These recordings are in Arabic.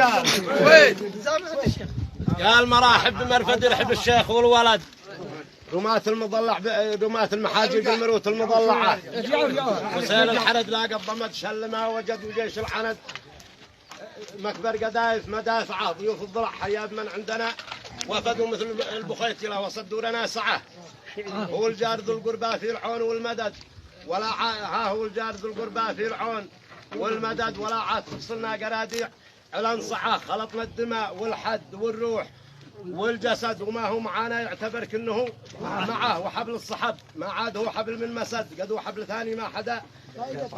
قال قال مراحب بمرفد يرحب الشيخ والولد رماة المضلع رماة المحاجر بالمروت المضلعة وسيل الحرد لاقى الضمد شلما وجد وجيش الحند مكبر قدايف مدافعه ضيوف الضلع حياب من عندنا وفدوا مثل البخيتلة وصدوا لنا سعه هو الجار ذو القربى في العون والمدد ولا ها هو الجار ذو القربى في العون والمدد ولا عاد تفصلنا قراديع على صعاه خلطنا الدماء والحد والروح والجسد وما هو معانا يعتبر كأنه معه وحبل الصحب ما عاد هو حبل من مسد قد هو حبل ثاني ما حدا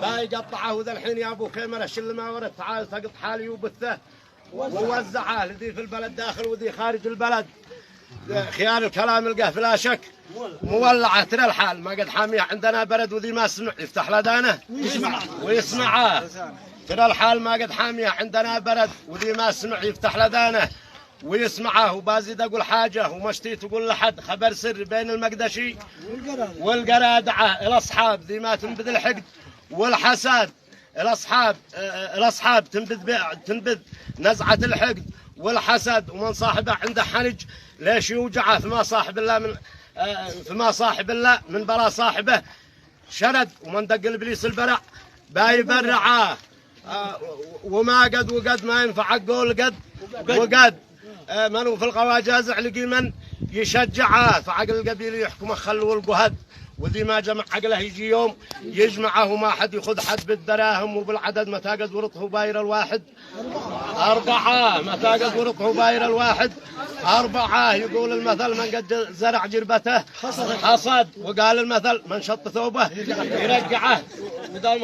باي قطعه ذا الحين يا ابو كيمر شل ما ورد تعال تقط حالي وبثه ووزعه لذي في البلد داخل وذي خارج البلد خيار الكلام القه بلا شك مولعه ترى الحال ما قد حاميه عندنا برد وذي ما سمع يفتح لدانه ويسمعه ترى الحال ما قد حاميه عندنا برد وذي ما سمع يفتح لدانه ويسمعه وبازيد اقول حاجه ومشتي تقول لحد خبر سر بين المقدشي والقرادعه الاصحاب ذي ما تنبذ الحقد والحسد الاصحاب تنبذ نزعه الحقد والحسد ومن صاحبه عنده حنج ليش يوجعه فما صاحب الله من برا صاحبه شرد ومن دق الابليس البرع بايبرعه وما قد وقد ما ينفع قول قد وقد منو في القواجازع لقي من يشجعه فعقل القبيل يحكم خلوا القهد وذي ما جمع عقله يجي يوم يجمعه وما حد يخذ حد بالدراهم وبالعدد متى قد ورطه باير الواحد أربعة متى قد ورطه باير الواحد أربعة يقول المثل من قد زرع جربته حصد وقال المثل من شط ثوبه يرقعه ودام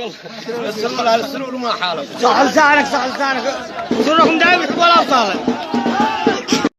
السرور ما حاله صح لسانك وصركم دائما ولا صالح